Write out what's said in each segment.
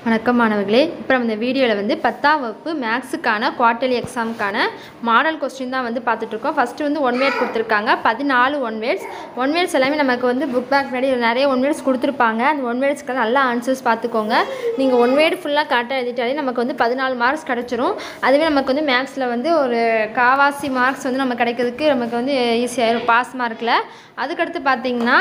வணக்கம் மாணவர்களே. இப்போ நம்ம இந்த வீடியோவில் வந்து 10ஆம் வகுப்பு மேக்ஸுக்கான குவார்ட்டர்லி எக்ஸாமுக்கான மாடல் கொஸ்டின் தான் வந்து பார்த்துட்ருக்கோம். ஃபஸ்ட்டு வந்து ஒன் வேர்ட் கொடுத்துருக்காங்க, 14 ஒன் வேர்ட்ஸ் எல்லாமே நமக்கு வந்து புக் பேக் முன்னாடி நிறைய ஒன் வேர்ட்ஸ் கொடுத்துருப்பாங்க. அந்த ஒன் வேர்ட்ஸ்க்கு நல்லா ஆன்சர்ஸ் பார்த்துக்கோங்க. நீங்கள் ஒன் வேர்டு ஃபுல்லாக கரெக்டாக எழுதிட்டாலே நமக்கு வந்து 14 மார்க்ஸ் கிடச்சிரும். அதுவே நமக்கு வந்து மேக்ஸில் வந்து ஒரு காவாசி மார்க்ஸ் வந்து நம்ம கிடைக்கிறதுக்கு நமக்கு வந்து ஈஸியாகிடும் பாஸ் மார்க்கில். அதுக்கடுத்து பார்த்திங்கன்னா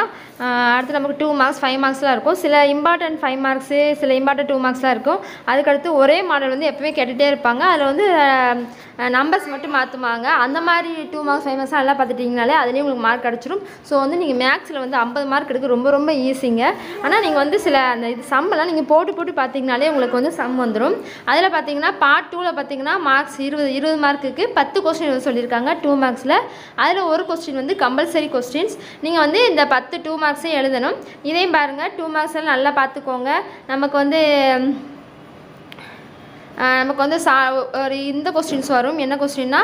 அடுத்து நமக்கு 2 மார்க்ஸ் 5 மார்க்ஸ்லாம் இருக்கும். சில இம்பார்ட்டன்ட் 5 மார்க்ஸு, சில இம்பார்ட்டன்ட் 2 மார்க்ஸ்லாம் இருக்கும். அதுக்கடுத்து ஒரே மாடல் வந்து எப்பவுமே கேட்டுகிட்டே இருப்பாங்க. அதில் வந்து நம்பர்ஸ் மட்டும் மாற்றுவாங்க. அந்த மாதிரி 2 மார்க்ஸ் 5 மார்க்ஸ் நல்லா பார்த்துட்டிங்கனாலே அதுலேயும் உங்களுக்கு மார்க் கிடச்சிரும். ஸோ வந்து நீங்கள் மேக்ஸில் வந்து 50 மார்க் எடுக்க ரொம்ப ரொம்ப ஈஸிங்க. ஆனால் நீங்கள் வந்து சில அந்த இது சம்மெல்லாம் நீங்கள் போட்டு பார்த்தீங்கனாலே உங்களுக்கு வந்து சம் வந்துடும். அதில் பார்த்தீங்கன்னா பார்ட் 2ல் பார்த்தீங்கன்னா மார்க்ஸ் 20 மார்க்குக்கு 10 கொஸ்டின் சொல்லியிருக்காங்க 2 மார்க்ஸில். அதில் ஒரு கொஸ்டின் வந்து கம்பல்சரி கொஸ்டின்ஸ். நீங்கள் வந்து இந்த 10 2 மார்க்ஸையும் எழுதணும். இதையும் பாருங்கள், 2 மார்க்ஸ் எல்லாம் நல்லா பார்த்துக்கோங்க. நமக்கு வந்து ஒரு இந்த கொஸ்டின்ஸ் வரும். என்ன கொஸ்டின்னா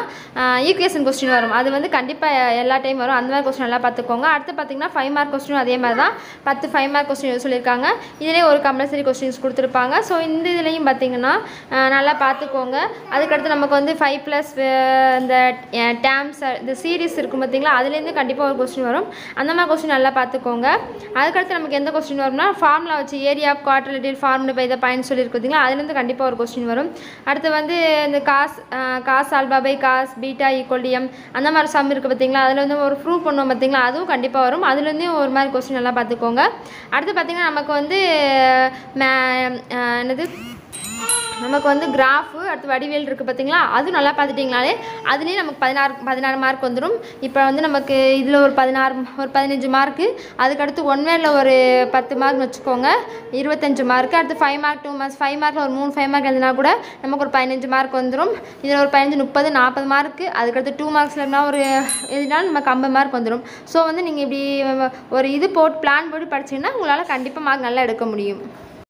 ஈக்குவேஷன் கொஸ்டின் வரும். அது வந்து கண்டிப்பாக எல்லா டைம் வரும். அந்த மாதிரி கொஸ்டின் நல்லா பார்த்துக்கோங்க. அடுத்து பார்த்திங்கன்னா 5 மார்க் கொஸ்டின் அதே மாதிரி தான் 10 5 மார்க் கொஸ்டின் சொல்லியிருக்காங்க. இதிலே ஒரு கம்பல்சரி கொஸ்டின்ஸ் கொடுத்துருப்பாங்க. ஸோ இந்த இதுலேயும் பார்த்திங்கன்னா நல்லா பார்த்துக்கோங்க. அதுக்கடுத்து நமக்கு வந்து 5+ இந்த டேம்ஸ் இந்த சீரீஸ் இருக்கும் பார்த்திங்களா, அதுலேருந்து கண்டிப்பாக ஒரு கொஸ்டின் வரும். அந்த மாதிரி கொஸ்டின் நல்லா பார்த்துக்கோங்க. அதுக்கடுத்து நமக்கு எந்த கொஸ்டின் வரும்னா ஃபார்முலா வச்சு area of quadrilateral formula by the point சொல்லியிருக்கு பார்த்திங்களா, அதுலேருந்து கண்டிப்பாக ஒரு கொஸ்டின் வரும். அடுத்து வந்து இந்த cos alpha by cos beta equal M அந்த மாதிரி சம் இருக்குது பார்த்திங்களா, அதில் வந்து ஒரு ப்ரூவ் பண்ணுவோம் பார்த்திங்களா, அதுவும் கண்டிப்பாக வரும். அதுலேருந்து ஒரு மாதிரி கொஸ்டின் நல்லா பார்த்துக்கோங்க. அடுத்து பார்த்திங்கன்னா நமக்கு வந்து நமக்கு வந்து கிராஃபு அடுத்து வடிவேல் இருக்குது பார்த்திங்களா, அதுவும் நல்லா பார்த்துட்டிங்கனாலே அதுலேயும் நமக்கு 16 மார்க் வந்துடும். இப்போ வந்து நமக்கு இதில் ஒரு 15 மார்க்கு. அதுக்கடுத்து ஒன் வேர்டில் ஒரு 10 மார்க் வச்சுக்கோங்க, 25 மார்க்கு. அடுத்து 5 மார்க் 2 மார்க்ஸ் 5 மார்க்கில் ஒரு 3 5 மார்க் எழுதினா கூட நமக்கு ஒரு 15 மார்க் வந்துடும். இதில் ஒரு 15 30 40 மார்க்கு. அதுக்கடுத்து 2 மார்க்ஸில் இருந்தால் ஒரு எழுதினாலும் நமக்கு 50 மார்க் வந்துடும். ஸோ வந்து நீங்கள் இப்படி ஒரு இது போட்டு பிளான் போட்டு படிச்சிங்கன்னா உங்களால் கண்டிப்பாக மார்க் நல்லா எடுக்க முடியும்.